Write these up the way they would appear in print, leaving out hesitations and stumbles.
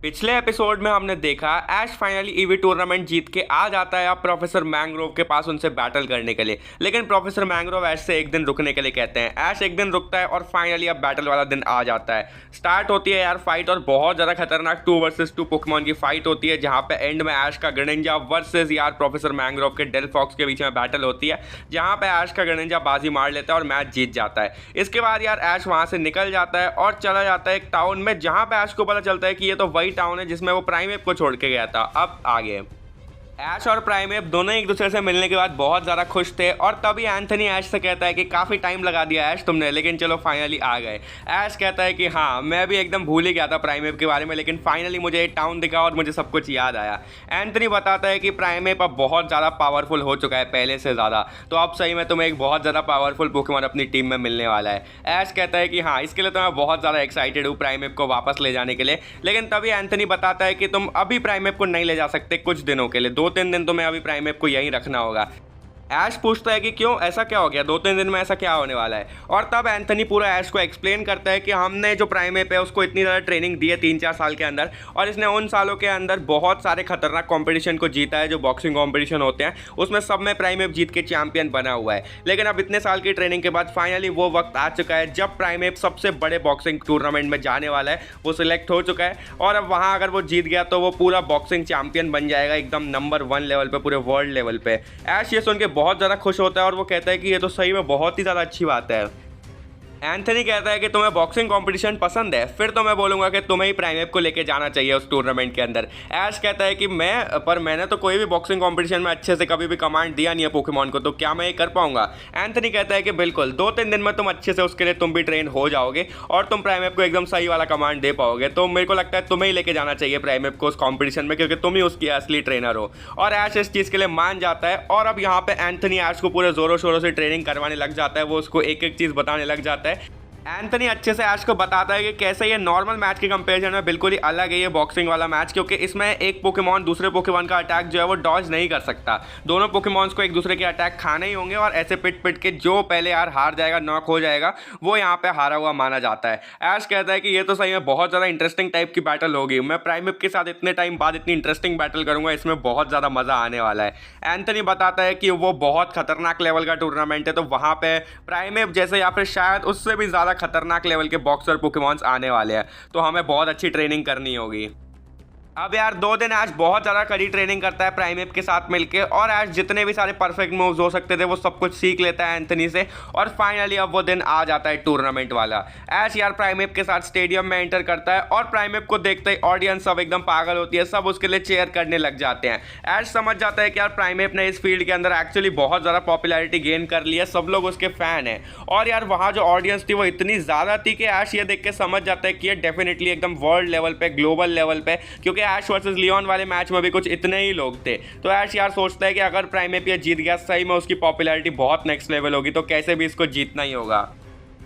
पिछले एपिसोड में हमने देखा ऐश फाइनली ईवी टूर्नामेंट जीत के आ जाता है अब प्रोफेसर मैंग्रोव के पास उनसे बैटल करने के लिए। लेकिन प्रोफेसर मैंग्रोव ऐश से एक दिन रुकने के लिए कहते हैं। ऐश एक दिन रुकता है और फाइनली अब बैटल वाला दिन आ जाता है। स्टार्ट होती है यार फाइट और बहुत ज़्यादा खतरनाक 2 वर्सेस 2 पोकेमॉन की फाइट होती है, जहाँ पे एंड में ऐश का ग्रेनिंजा वर्सेस यार प्रोफेसर मैंग्रोव के डेलफॉक्स के बीच में बैटल होती है, जहाँ पे ऐश का ग्रेनिंजा बाजी मार लेता है और मैच जीत जाता है। इसके बाद यार ऐश वहाँ से निकल जाता है और चला जाता है एक टाउन में, जहाँ पे ऐश को पता चलता है कि ये तो वही टाउन है जिसमें वो प्राइमेप को छोड़ के गया था। अब आगे ऐश और प्राइमेप दोनों एक दूसरे से मिलने के बाद बहुत ज़्यादा खुश थे और तभी एंथनी ऐश से कहता है कि काफ़ी टाइम लगा दिया ऐश तुमने, लेकिन चलो फाइनली आ गए। ऐश कहता है कि हाँ मैं भी एकदम भूल ही गया था प्राइमेप के बारे में, लेकिन फाइनली मुझे एक टाउन दिखा और मुझे सब कुछ याद आया। एंथनी बताता है कि प्राइमेप अब बहुत ज़्यादा पावरफुल हो चुका है पहले से ज़्यादा, तो अब सही में तुम्हें एक बहुत ज़्यादा पावरफुल पोकेमॉन अपनी टीम में मिलने वाला है। ऐश कहता है कि हाँ इसके लिए तो मैं बहुत ज़्यादा एक्साइटेड हूँ प्राइमेप को वापस ले जाने के लिए, लेकिन तभी एंथनी बताता है कि तुम अभी प्राइमेप को नहीं ले जा सकते कुछ दिनों के लिए, 2-3 दिन तुम्हें अभी प्राइमेप को यहीं रखना होगा। ऐश पूछता है कि क्यों, ऐसा क्या हो गया, 2-3 दिन में ऐसा क्या होने वाला है। और तब एंथनी पूरा ऐश को एक्सप्लेन करता है कि हमने जो प्राइमेप है उसको इतनी ज़्यादा ट्रेनिंग दी है 3-4 साल के अंदर, और इसने उन सालों के अंदर बहुत सारे खतरनाक कंपटीशन को जीता है जो बॉक्सिंग कंपटीशन होते हैं, उसमें सब में प्राइमेप जीत के चैंपियन बना हुआ है। लेकिन अब इतने साल की ट्रेनिंग के बाद फाइनली वो वक्त आ चुका है जब प्राइमेप सबसे बड़े बॉक्सिंग टूर्नामेंट में जाने वाला है, वो सिलेक्ट हो चुका है और अब वहाँ अगर वो जीत गया तो वो पूरा बॉक्सिंग चैंपियन बन जाएगा एकदम नंबर 1 लेवल पे, पूरे वर्ल्ड लेवल पे। ऐश ये सुन के बहुत ज़्यादा खुश होता है और वो कहता है कि ये तो सही में बहुत ही ज़्यादा अच्छी बात है। एंथनी कहता है कि तुम्हें बॉक्सिंग कंपटीशन पसंद है, फिर तो मैं बोलूँगा कि तुम्हें ही प्राइमेप को लेके जाना चाहिए उस टूर्नामेंट के अंदर। ऐश कहता है कि मैंने तो कोई भी बॉक्सिंग कंपटीशन में अच्छे से कभी भी कमांड दिया नहीं है पोकेमॉन को, तो क्या मैं ये कर पाऊंगा। एंथनी कहता है कि बिल्कुल 2-3 दिन में तुम अच्छे से उसके लिए तुम भी ट्रेन हो जाओगे और तुम प्राइमेप को एकदम सही वाला कमांड दे पाओगे, तो मेरे को लगता है तुम्हें ही लेके जाना चाहिए प्राइमेप को उस कॉम्पिटिशन में, क्योंकि तुम ही उसकी असली ट्रेनर हो। और ऐश इस चीज़ के लिए मान जाता है और अब यहाँ पे एंथनी ऐश को पूरे ज़ोरों शोरों से ट्रेनिंग करवाने लग जाता है, वो उसको एक एक चीज़ बताने लग जाता है। एंथनी अच्छे से ऐश को बताता है कि कैसे ये नॉर्मल मैच के कंपैरिजन में बिल्कुल ही अलग है ये बॉक्सिंग वाला मैच, क्योंकि इसमें एक पोकेमॉन दूसरे पोकेमॉन का अटैक जो है वो डॉज नहीं कर सकता। दोनों पोकेमॉन्स को एक दूसरे के अटैक खाने ही होंगे और ऐसे पिट पिट के जो पहले यार हार जाएगा, नॉक हो जाएगा, वो यहाँ पे हारा हुआ माना जाता है। ऐश कहता है कि ये तो सही में बहुत ज़्यादा इंटरेस्टिंग टाइप की बैटल होगी, मैं प्राइमेप के साथ इतने टाइम बाद इतनी इंटरेस्टिंग बैटल करूँगा, इसमें बहुत ज़्यादा मज़ा आने वाला है। एंथनी बताता है कि वो बहुत खतरनाक लेवल का टूर्नामेंट है, तो वहाँ पे प्राइमेप जैसे या फिर शायद उससे भी ज़्यादा खतरनाक लेवल के बॉक्सर पोकेमॉन्स आने वाले हैं, तो हमें बहुत अच्छी ट्रेनिंग करनी होगी। अब यार 2 दिन ऐश बहुत ज़्यादा कड़ी ट्रेनिंग करता है प्राइमेप के साथ मिलके, और ऐश जितने भी सारे परफेक्ट मूव्स हो सकते थे वो सब कुछ सीख लेता है एंथनी से, और फाइनली अब वो दिन आ जाता है टूर्नामेंट वाला। ऐश यार प्राइमेप के साथ स्टेडियम में एंटर करता है और प्राइमेप को देखते ही ऑडियंस सब एकदम पागल होती है, सब उसके लिए चेयर करने लग जाते हैं। ऐश समझ जाता है कि यार प्राइमेप ने इस फील्ड के अंदर एक्चुअली बहुत ज़्यादा पॉपुलैरिटी गेन कर ली है, सब लोग उसके फ़ैन हैं। और यार वहाँ जो ऑडियंस थी वो इतनी ज़्यादा थी कि ऐश ये देख के समझ जाता है कि ये डेफिनेटली एकदम वर्ल्ड लेवल पे, ग्लोबल लेवल पे, क्योंकि ऐश वर्सेस लियोन वाले मैच में भी कुछ इतने ही लोग थे। तो ऐश यार सोचता है कि अगर प्राइमेप ये जीत गया, सही में उसकी पॉपुलैरिटी बहुत नेक्स्ट लेवल होगी, तो कैसे भी इसको जीतना ही होगा।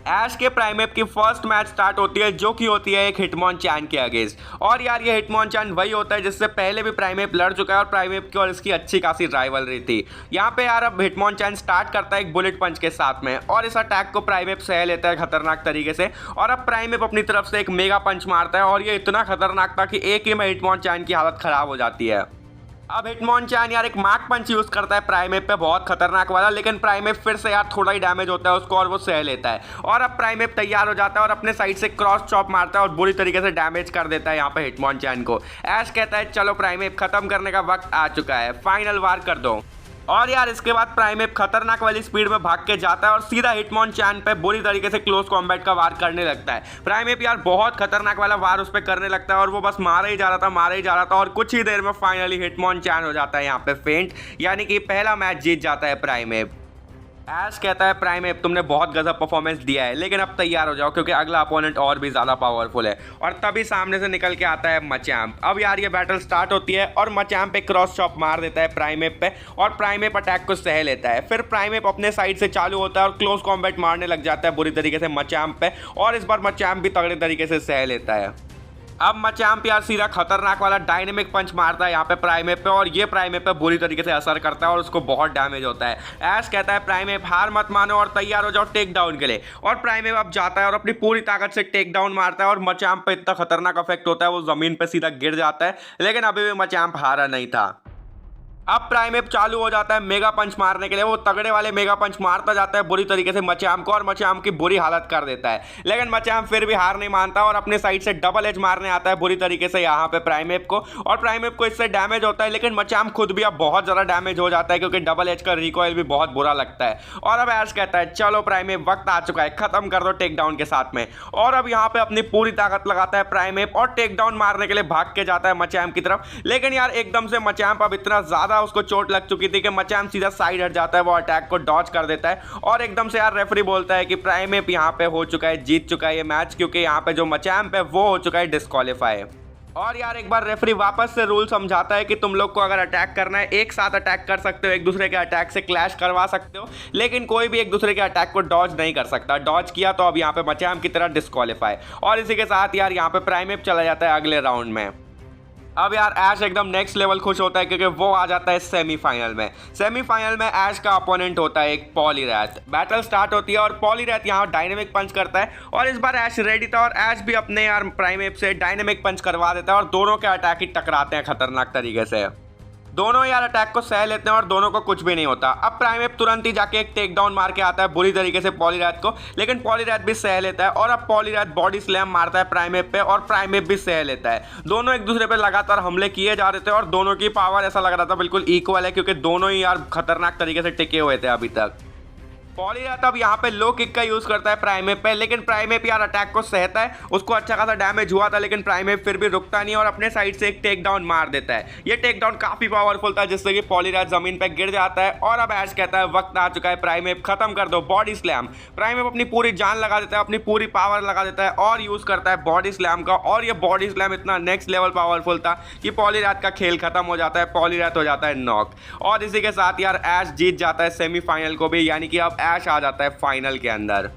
ऐश के प्राइमेप की फर्स्ट मैच स्टार्ट होती है, जो कि होती है एक हिटमॉनचैन के अगेंस्ट। और यार ये हिटमॉनचैन वही होता है जिससे पहले भी प्राइमेप लड़ चुका है और प्राइमेप की और इसकी अच्छी खासी राइवलरी थी। यहाँ पे यार अब हिटमॉनचैन स्टार्ट करता है एक बुलेट पंच के साथ में, और इस अटैक को प्राइमेप सह लेता है खतरनाक तरीके से, और अब प्राइमेप अपनी तरफ से एक मेगा पंच मारता है और ये इतना खतरनाक था कि एक ही में हिटमॉनचैन की हालत खराब हो जाती है। अब हिटमॉनचैन यार एक मार्क पंच यूज़ करता है प्राइमेप पे, बहुत खतरनाक वाला, लेकिन प्राइमेप फिर से यार थोड़ा ही डैमेज होता है उसको और वो सह लेता है। और अब प्राइमेप तैयार हो जाता है और अपने साइड से क्रॉस चॉप मारता है और बुरी तरीके से डैमेज कर देता है यहाँ पे हिटमॉनचैन को। ऐश कहता है चलो प्राइमेप खत्म करने का वक्त आ चुका है, फाइनल वार कर दो। और यार इसके बाद प्राइमेप खतरनाक वाली स्पीड में भाग के जाता है और सीधा हिटमॉनचैन पे बुरी तरीके से क्लोज कॉम्बैट का वार करने लगता है। प्राइमेप यार बहुत खतरनाक वाला वार उस पर करने लगता है और वो बस मारा ही जा रहा था और कुछ ही देर में फाइनली हिटमॉनचैन हो जाता है यहाँ पे फेंट, यानी कि पहला मैच जीत जाता है प्राइमेप। ऐश कहता है प्राइमेप तुमने बहुत गजब परफॉर्मेंस दिया है, लेकिन अब तैयार हो जाओ क्योंकि अगला अपोनेंट और भी ज़्यादा पावरफुल है। और तभी सामने से निकल के आता है मचैम्प। अब यार ये बैटल स्टार्ट होती है और मचैम्प पे क्रॉस चॉप मार देता है प्राइमेप पे और प्राइमेप अटैक को सह लेता है। फिर प्राइमेप अपने साइड से चालू होता है और क्लोज कॉम्बैट मारने लग जाता है बुरी तरीके से मचैम्प पे, और इस बार मचैम्प भी तगड़े तरीके से सह लेता है। अब मचाम्प यार सीधा खतरनाक वाला डायनेमिक पंच मारता है यहाँ पे प्राइमेप पे, और ये प्राइमेप पे बुरी तरीके से असर करता है और उसको बहुत डैमेज होता है। ऐश कहता है प्राइमेप हार मत मानो और तैयार हो जाओ टेक डाउन के लिए, और प्राइमेप अब जाता है और अपनी पूरी ताकत से टेक डाउन मारता है और मचाम्प पे इतना खतरनाक इफेक्ट होता है वो जमीन पे सीधा गिर जाता है, लेकिन अभी भी मचाम्प हारा नहीं था। अब प्राइमेप चालू हो जाता है मेगा पंच मारने के लिए, वो तगड़े वाले मेगा पंच मारता जाता है बुरी तरीके से मचाम्प को, और मचाम्प की बुरी हालत कर देता है, लेकिन मचाम्प फिर भी हार नहीं मानता और अपने साइड से डबल एज मारने आता है बुरी तरीके से यहाँ पे प्राइमेप को, और प्राइमेप को इससे डैमेज होता है, लेकिन मचाम्प खुद भी अब बहुत ज़्यादा डैमेज हो जाता है क्योंकि डबल एज का रिकॉइल भी बहुत बुरा लगता है। और अब ऐश कहता है चलो प्राइमेप वक्त आ चुका है, खत्म कर दो टेक डाउन के साथ में, और अब यहाँ पे अपनी पूरी ताकत लगाता है प्राइमेप और टेक डाउन मारने के लिए भाग के जाता है मचाम्प की तरफ, लेकिन यार एकदम से मचाम्प अब इतना ज़्यादा उसको चोट लग चुकी थी कि मचाम्प सीधा साइड हट जाता है, वो अटैक को डॉज कर देता है, और एकदम से यार रेफरी बोलता है कि प्राइमेप यहाँ पे हो चुका है, जीत चुका है ये मैच, क्योंकि यहाँ पे जो मचाम्प है वो हो चुका है डिस्क्वालीफाई। और यार एक बार रेफरी वापस से रूल समझाता है कि तुम लोग को अगर अटैक करना है एक साथ अटैक कर सकते हो, एक दूसरे के अटैक से क्लैश करवा सकते हो, लेकिन कोई भी एक दूसरे के अटैक को डॉज नहीं कर सकता। डॉज किया तो अब यहाँ पे मचाम्प की तरह डिस्क्वालीफाई, और इसी के साथ यार यहाँ पे प्राइमेप चला जाता है अगले राउंड में। अब यार ऐश एकदम नेक्स्ट लेवल खुश होता है क्योंकि वो आ जाता है सेमीफाइनल में। सेमीफाइनल में ऐश का अपोनेंट होता है एक पॉलीरैथ। बैटल स्टार्ट होती है और पॉलीरैथ यहाँ डायनेमिक पंच करता है, और इस बार ऐश रेडी था और ऐश भी अपने यार प्राइमेप से डायनेमिक पंच करवा देता है, और दोनों के अटैक ही टकराते हैं खतरनाक तरीके से। दोनों यार अटैक को सह लेते हैं और दोनों को कुछ भी नहीं होता। अब प्राइमेप तुरंत ही जाके एक टेक डाउन मार के आता है बुरी तरीके से पॉलीरैथ को, लेकिन पॉलीरैथ भी सह लेता है, और अब पॉलीरैथ बॉडी स्लैम मारता है प्राइमेप पे और प्राइमेप भी सह लेता है। दोनों एक दूसरे पे लगातार हमले किए जा रहे थे और दोनों की पावर ऐसा लग रहा था बिल्कुल इक्वल है, क्योंकि दोनों ही यार खतरनाक तरीके से टिके हुए थे अभी तक। पॉलीरैथ अब यहाँ पे लो किक का यूज करता है प्राइमेप पे, लेकिन प्राइमेप यार अटैक को सहता है, उसको अच्छा खासा डैमेज हुआ था, लेकिन प्राइमेप फिर भी रुकता नहीं और अपने साइड से एक टेक डाउन मार देता है। ये टेक डाउन काफी पावरफुल था जिससे कि पॉलीरैथ जमीन पे गिर जाता है, और अब ऐश कहता है वक्त आ चुका है प्राइमेप, खत्म कर दो बॉडी स्लैम। प्राइमेप अपनी पूरी जान लगा देता है, अपनी पूरी पावर लगा देता है और यूज करता है बॉडी स्लैम का, और ये बॉडी स्लैम इतना नेक्स्ट लेवल पावरफुल था कि पॉलीरैथ का खेल खत्म हो जाता है, पॉलीरैथ हो जाता है नॉक, और इसी के साथ यार ऐश जीत जाता है सेमीफाइनल को भी, यानी कि अब ऐश आ जाता है फाइनल के अंदर।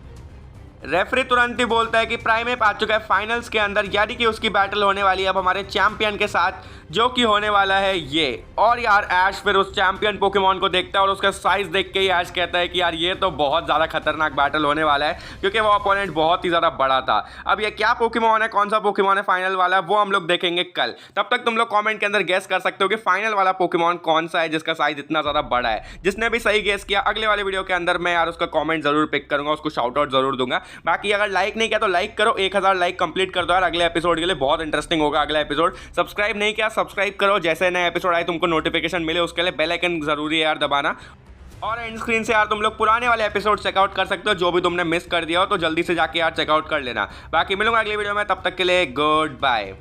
रेफरी तुरंत ही बोलता है कि प्राइमेप आ चुका है फाइनल्स के अंदर, यानी कि उसकी बैटल होने वाली है अब हमारे चैंपियन के साथ, जो कि होने वाला है ये। और यार ऐश फिर उस चैंपियन पोकेमॉन को देखता है और उसका साइज देख के ही ऐश कहता है कि यार ये तो बहुत ज़्यादा खतरनाक बैटल होने वाला है, क्योंकि वो अपोनेंट बहुत ही ज़्यादा बड़ा था। अब ये क्या पोकेमॉन है, कौन सा पोकेमॉन है फाइनल वाला, वो हम लोग देखेंगे कल। तब तक तुम लोग कॉमेंट के अंदर गेस कर सकते हो कि फाइनल वाला पोकेमॉन कौन सा है जिसका साइज इतना ज़्यादा बड़ा है। जिसने भी सही गेस किया अगले वाले वीडियो के अंदर मैं यार उसका कॉमेंट जरूर पिक करूंगा, उसको शाउट आउट जरूर दूंगा। बाकी अगर लाइक नहीं किया तो लाइक करो, 1000 लाइक कंप्लीट कर दो यार अगले एपिसोड के लिए, बहुत इंटरेस्टिंग होगा अगला एपिसोड। सब्सक्राइब नहीं किया सब्सक्राइब करो, जैसे नए एपिसोड आए तुमको नोटिफिकेशन मिले उसके लिए बेल आइकन जरूरी है यार दबाना। और एंड स्क्रीन से यार तुम लोग पुराने वाले एपिसोड चेकआउट कर सकते हो, जो भी तुमने मिस कर दिया हो तो जल्दी से जाके यार चेकआउट कर लेना। बाकी मिलूंगा अगले वीडियो में, तब तक के लिए गुड बाय।